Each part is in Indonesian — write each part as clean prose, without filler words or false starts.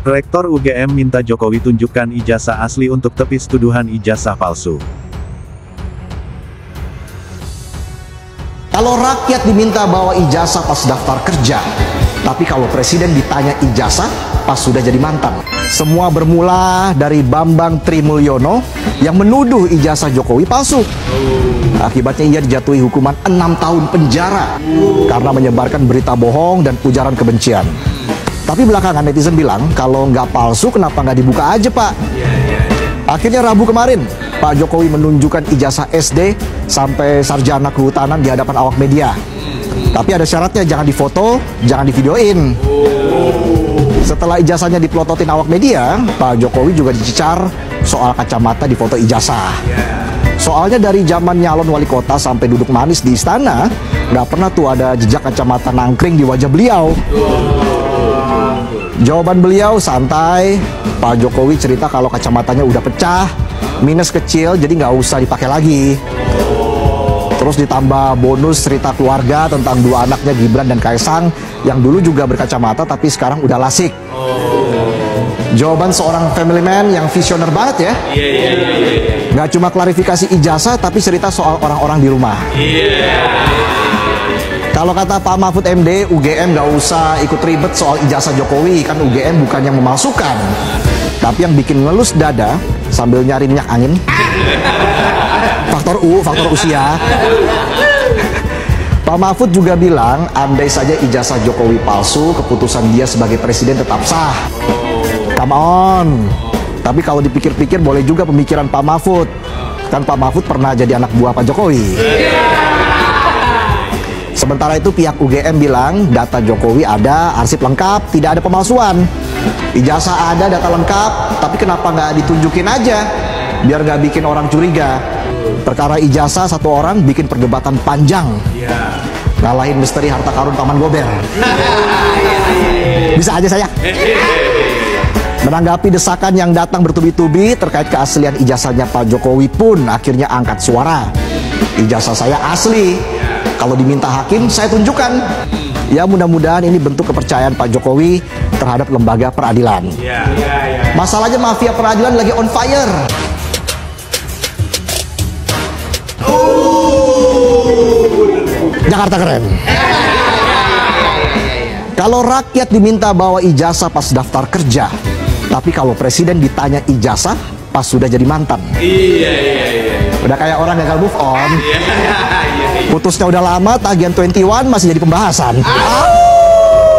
Rektor UGM minta Jokowi tunjukkan ijazah asli untuk tepis tuduhan ijazah palsu. Kalau rakyat diminta bawa ijazah pas daftar kerja, tapi kalau presiden ditanya ijazah pas sudah jadi mantan. Semua bermula dari Bambang Trimulyono yang menuduh ijazah Jokowi palsu. Akibatnya ia dijatuhi hukuman 6 tahun penjara karena menyebarkan berita bohong dan ujaran kebencian. Tapi belakangan netizen bilang kalau nggak palsu kenapa nggak dibuka aja Pak? Akhirnya Rabu kemarin Pak Jokowi menunjukkan ijazah SD sampai sarjana kehutanan di hadapan awak media. Tapi ada syaratnya, jangan difoto, jangan divideoin. Setelah ijazahnya dipelototin awak media, Pak Jokowi juga dicecar soal kacamata di foto ijazah. Soalnya dari zaman nyalon wali kota sampai duduk manis di istana, nggak pernah tuh ada jejak kacamata nangkring di wajah beliau. Jawaban beliau santai. Pak Jokowi cerita kalau kacamatanya udah pecah, minus kecil, jadi nggak usah dipakai lagi. Terus ditambah bonus cerita keluarga tentang dua anaknya Gibran dan Kaisang yang dulu juga berkacamata tapi sekarang udah lasik. Jawaban seorang family man yang visioner banget ya. Nggak cuma klarifikasi ijazah tapi cerita soal orang-orang di rumah. Kalau kata Pak Mahfud MD, UGM nggak usah ikut ribet soal ijazah Jokowi, kan UGM bukan yang memalsukan. Tapi yang bikin ngelus dada sambil nyari minyak angin, faktor usia. Pak Mahfud juga bilang, andai saja ijazah Jokowi palsu, keputusan dia sebagai presiden tetap sah. Come on. Tapi kalau dipikir-pikir boleh juga pemikiran Pak Mahfud. Kan Pak Mahfud pernah jadi anak buah Pak Jokowi. Sementara itu pihak UGM bilang data Jokowi ada, arsip lengkap, tidak ada pemalsuan. Ijazah ada, data lengkap, tapi kenapa nggak ditunjukin aja? Biar nggak bikin orang curiga. Perkara ijazah satu orang bikin perdebatan panjang. Ngalahin misteri harta karun Paman Gober. Bisa aja saya. Menanggapi desakan yang datang bertubi-tubi terkait keaslian ijazahnya Pak Jokowi pun akhirnya angkat suara. Ijazah saya asli. Kalau diminta hakim, saya tunjukkan. Ya mudah-mudahan ini bentuk kepercayaan Pak Jokowi terhadap lembaga peradilan. Masalahnya mafia peradilan lagi on fire. Jakarta keren. Kalau rakyat diminta bawa ijazah pas daftar kerja, tapi kalau presiden ditanya ijazah pas sudah jadi mantan. Udah kayak orang gagal move on. Putusnya udah lama, tagihan 21 masih jadi pembahasan.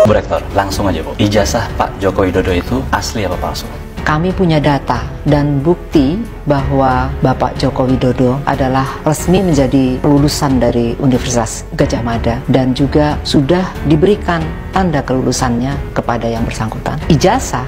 Bu Rektor, langsung aja Bu. Ijazah Pak Joko Widodo itu asli apa palsu? Kami punya data dan bukti bahwa Bapak Joko Widodo adalah resmi menjadi lulusan dari Universitas Gadjah Mada dan juga sudah diberikan tanda kelulusannya kepada yang bersangkutan. Ijazah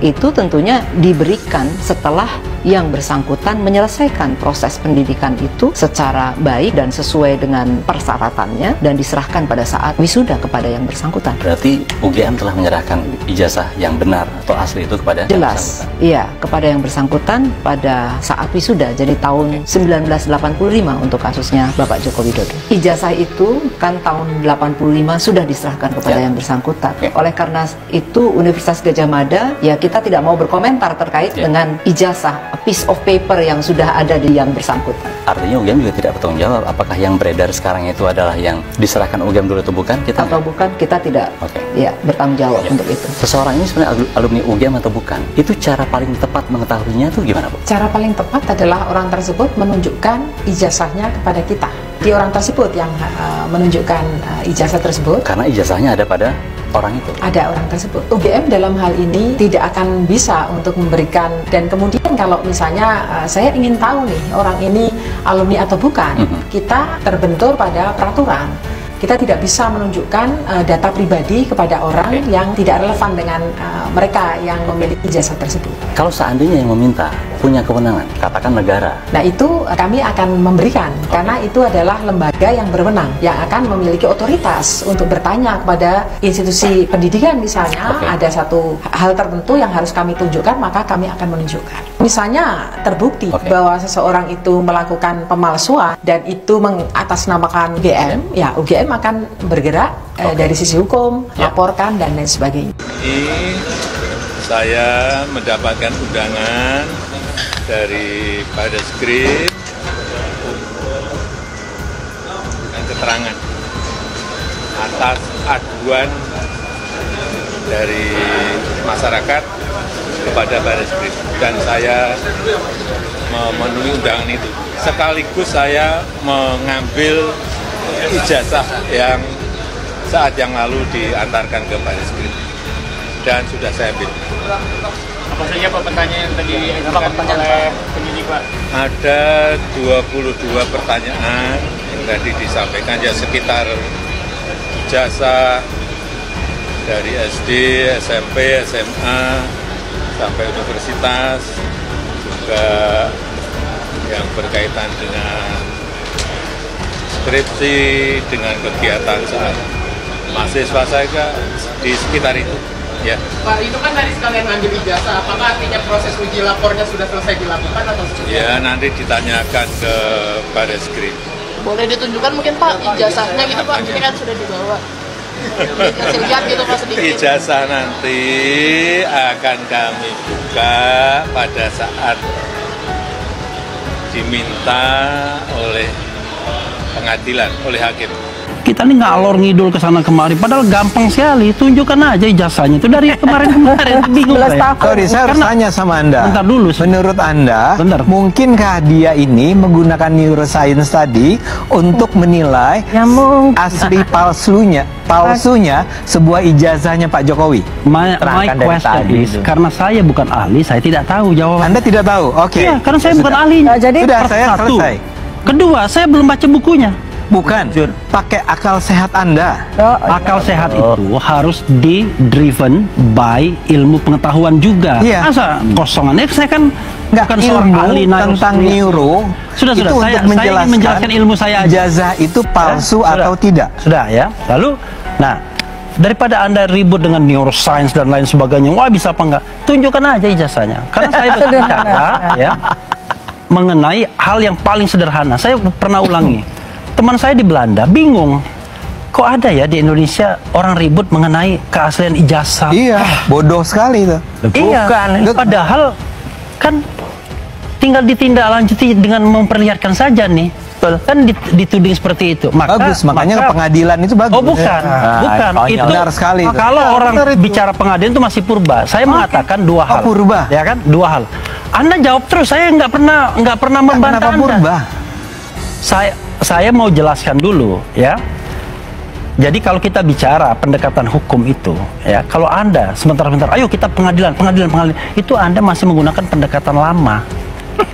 itu tentunya diberikan setelah yang bersangkutan menyelesaikan proses pendidikan itu secara baik dan sesuai dengan persyaratannya dan diserahkan pada saat wisuda kepada yang bersangkutan. Berarti UGM telah menyerahkan ijazah yang benar atau asli itu kepada yang Jelas, iya, kepada yang bersangkutan pada saat wisuda, jadi tahun 1985 untuk kasusnya Bapak Joko Widodo. Ijazah itu kan tahun 85 sudah diserahkan kepada yang bersangkutan. Oleh karena itu Universitas Gadjah Mada, ya kita tidak mau berkomentar terkait dengan ijazah, a piece of paper yang sudah ada di yang bersangkutan. Artinya UGM juga tidak bertanggung jawab apakah yang beredar sekarang itu adalah yang diserahkan UGM dulu atau bukan? Atau bukan, kita tidak ya, bertanggung jawab untuk itu. Seseorang ini sebenarnya alumni UGM atau bukan? Itu cara paling tepat mengetahuinya itu gimana Bu? Cara paling tepat adalah orang tersebut menunjukkan ijazahnya kepada kita. Di orang tersebut yang menunjukkan ijazah tersebut. Karena ijazahnya ada pada orang itu. Ada orang tersebut. UGM dalam hal ini tidak akan bisa untuk memberikan, dan kemudian kalau misalnya saya ingin tahu nih orang ini alumni atau bukan, kita terbentur pada peraturan. Kita tidak bisa menunjukkan data pribadi kepada orang yang tidak relevan dengan mereka yang memiliki jasa tersebut. Kalau seandainya yang meminta punya kewenangan, katakan negara. Nah itu kami akan memberikan, karena itu adalah lembaga yang berwenang, yang akan memiliki otoritas untuk bertanya kepada institusi pendidikan misalnya, ada satu hal tertentu yang harus kami tunjukkan, maka kami akan menunjukkan. Misalnya terbukti bahwa seseorang itu melakukan pemalsuan dan itu mengatasnamakan UGM, ya UGM akan bergerak dari sisi hukum, laporkan dan lain sebagainya. saya mendapatkan undangan dari Barreskrim dengan keterangan atas aduan dari masyarakat kepada Barreskrim, dan saya memenuhi undangan itu. Sekaligus saya mengambil ijazah yang saat yang lalu diantarkan ke Barreskrim dan sudah saya ambil. Apa saja Pak pertanyaan yang tadi diajukan oleh penyidik Pak? Ada 22 pertanyaan yang tadi disampaikan, ya sekitar ijazah dari SD, SMP, SMA sampai universitas, juga yang berkaitan dengan skripsi, dengan kegiatan saat mahasiswa saya di sekitar itu. Ya. Pak, itu kan tadi sekalian ngambil ijazah, apakah artinya proses uji lapornya sudah selesai dilakukan atau seperti ya, nanti ditanyakan ke Barreskrim. Boleh ditunjukkan mungkin Pak ijazahnya gitu Pak, ini kan sudah dibawa. Kasih lihat gitu Pak sedikit. Ijazah nanti akan kami buka pada saat diminta oleh pengadilan, oleh hakim. Kita ini ngalor ngidul ke sana kemari, padahal gampang sekali. Tunjukkan aja ijazahnya itu dari kemarin-kemarin. Bingung saya. Sorry, saya harus tanya sama Anda. Bentar dulu. Menurut Anda, mungkinkah dia ini menggunakan neuroscience tadi untuk menilai asli palsunya sebuah ijazahnya Pak Jokowi? My question is, karena saya bukan ahli, saya tidak tahu jawaban. Anda tidak tahu? Oke. Iya, karena saya bukan ahli. Jadi saya selesai. Kedua, saya belum baca bukunya. Bukan, pakai akal sehat Anda. Akal sehat itu harus driven by ilmu pengetahuan juga. Iya. Masa kosongan? Saya kan bukan seorang ahli tentang neuro. Sudah, itu saya untuk menjelaskan ilmu saya aja. Ijazah itu palsu atau tidak. Sudah ya. Lalu, daripada Anda ribut dengan neuroscience dan lain sebagainya, wah bisa apa enggak? Tunjukkan aja ijazahnya. Karena saya berbicara ya mengenai hal yang paling sederhana. Saya pernah ulangi. Teman saya di Belanda bingung, kok ada ya di Indonesia orang ribut mengenai keaslian ijazah. Iya, bodoh sekali itu. Iya, padahal kan tinggal ditindaklanjuti dengan memperlihatkan saja nih. Kan dituding seperti itu. Bagus, makanya pengadilan itu bagus. Oh bukan, bukan. Itu benar sekali. Kalau orang bicara pengadilan itu masih purba. Saya mengatakan dua hal. Purba. Ya kan, dua hal. Anda jawab terus. Saya nggak pernah membantah Anda. Purba? Saya mau jelaskan dulu ya. Jadi kalau kita bicara pendekatan hukum itu ya, kalau Anda sebentar-sebentar, ayo kita pengadilan, itu Anda masih menggunakan pendekatan lama.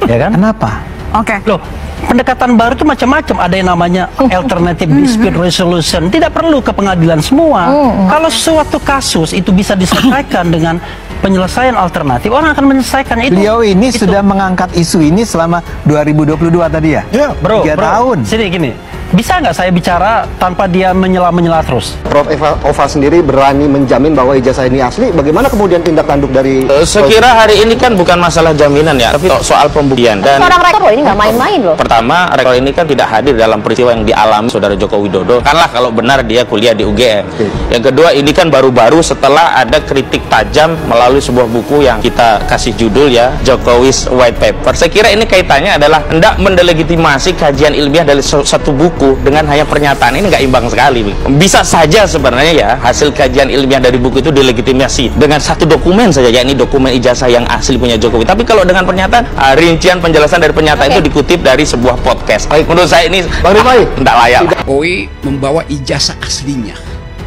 Ya kan? Kenapa? Oke. Loh, pendekatan baru itu macam-macam. Ada yang namanya alternative dispute resolution. Tidak perlu ke pengadilan semua. Kalau suatu kasus itu bisa diselesaikan dengan penyelesaian alternatif, orang akan menyelesaikan itu. Beliau ini sudah mengangkat isu ini selama 2022 tadi ya? Ya, bro. 3 tahun. Sini gini. Bisa nggak saya bicara tanpa dia menyela terus? Prof. Ova sendiri berani menjamin bahwa ijazah ini asli. Bagaimana kemudian tindak tanduk dari... Sekira hari ini kan bukan masalah jaminan ya, tapi soal pembuktian. Dan seorang rektor ini nggak main-main loh. Pertama, rektor ini kan tidak hadir dalam peristiwa yang dialami Saudara Joko Widodo. Kanlah kalau benar dia kuliah di UGM. Yang kedua, ini kan baru-baru setelah ada kritik tajam melalui sebuah buku yang kita kasih judul ya, Jokowi's White Paper. Saya kira ini kaitannya adalah hendak mendelegitimasi kajian ilmiah dari satu buku dengan hanya pernyataan. Ini nggak imbang sekali. Bisa saja sebenarnya ya hasil kajian ilmiah dari buku itu dilegitimasi dengan satu dokumen saja, yakni dokumen ijazah yang asli punya Jokowi. Tapi kalau dengan pernyataan, rincian penjelasan dari pernyataan itu dikutip dari sebuah podcast. Menurut saya ini tidak layak. Jokowi membawa ijazah aslinya.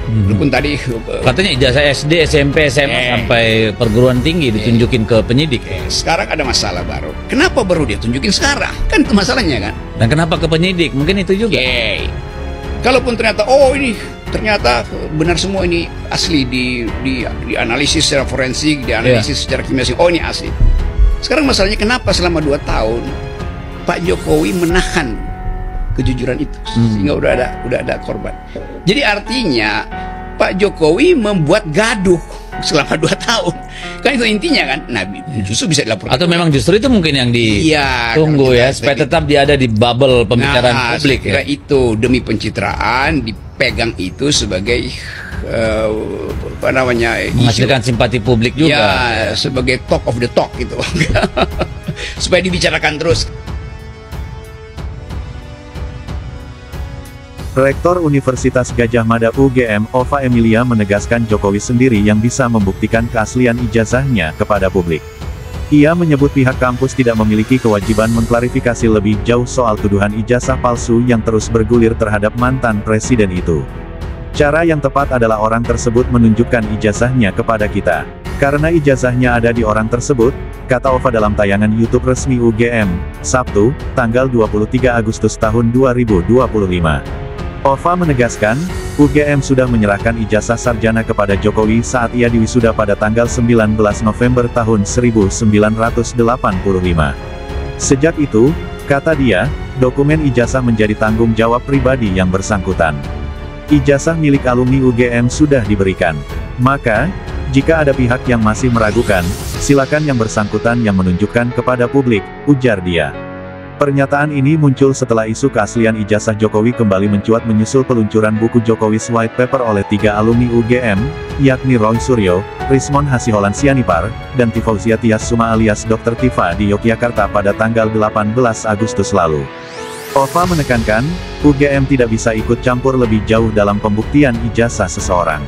Walaupun tadi katanya ijazah SD, SMP, SMA sampai perguruan tinggi ditunjukin ke penyidik. Sekarang ada masalah baru. Kenapa baru dia tunjukin sekarang? Kan itu masalahnya kan. Dan kenapa ke penyidik? Mungkin itu juga. Kalaupun ternyata ini ternyata benar semua ini asli dianalisis secara forensik, dianalisis secara kimia. Oh ini asli. Sekarang masalahnya kenapa selama 2 tahun Pak Jokowi menahan kejujuran itu sehingga udah ada korban. Jadi artinya Pak Jokowi membuat gaduh selama 2 tahun. Kan itu intinya kan. Nah, justru bisa dilaporkan. Atau memang justru itu mungkin yang ditunggu ya, supaya tetap dia ada di bubble pembicaraan publik ya. Itu demi pencitraan dipegang itu sebagai apa namanya, menghasilkan simpati publik juga. Ya, sebagai talk of the talk gitu. Supaya dibicarakan terus. Rektor Universitas Gadjah Mada UGM, Ova Emilia menegaskan Jokowi sendiri yang bisa membuktikan keaslian ijazahnya kepada publik. Ia menyebut pihak kampus tidak memiliki kewajiban mengklarifikasi lebih jauh soal tuduhan ijazah palsu yang terus bergulir terhadap mantan presiden itu. Cara yang tepat adalah orang tersebut menunjukkan ijazahnya kepada kita. Karena ijazahnya ada di orang tersebut, kata Ova dalam tayangan YouTube resmi UGM, Sabtu, tanggal 23 Agustus tahun 2025. Ova menegaskan, UGM sudah menyerahkan ijazah sarjana kepada Jokowi saat ia diwisuda pada tanggal 19 November tahun 1985. Sejak itu, kata dia, dokumen ijazah menjadi tanggung jawab pribadi yang bersangkutan. Ijazah milik alumni UGM sudah diberikan. Maka, jika ada pihak yang masih meragukan, silakan yang bersangkutan yang menunjukkan kepada publik, ujar dia. Pernyataan ini muncul setelah isu keaslian ijazah Jokowi kembali mencuat menyusul peluncuran buku Jokowi's White Paper oleh 3 alumni UGM, yakni Roy Suryo, Rismon Hasiholan Sianipar, dan Tifauzia Tias Suma alias Dr. Tifa di Yogyakarta pada tanggal 18 Agustus lalu. Ova menekankan, UGM tidak bisa ikut campur lebih jauh dalam pembuktian ijazah seseorang.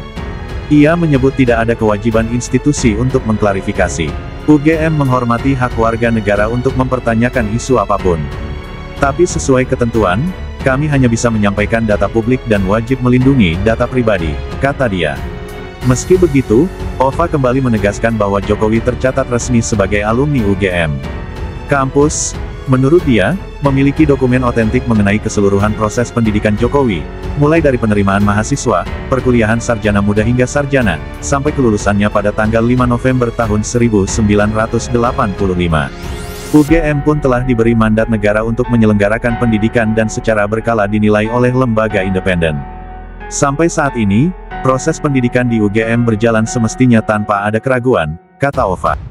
Ia menyebut tidak ada kewajiban institusi untuk mengklarifikasi. UGM menghormati hak warga negara untuk mempertanyakan isu apapun. Tapi sesuai ketentuan, kami hanya bisa menyampaikan data publik dan wajib melindungi data pribadi, kata dia. Meski begitu, Ova kembali menegaskan bahwa Jokowi tercatat resmi sebagai alumni UGM. Kampus, menurut dia, memiliki dokumen otentik mengenai keseluruhan proses pendidikan Jokowi, mulai dari penerimaan mahasiswa, perkuliahan sarjana muda hingga sarjana, sampai kelulusannya pada tanggal 5 November tahun 1985. UGM pun telah diberi mandat negara untuk menyelenggarakan pendidikan dan secara berkala dinilai oleh lembaga independen. Sampai saat ini, proses pendidikan di UGM berjalan semestinya tanpa ada keraguan, kata Ova.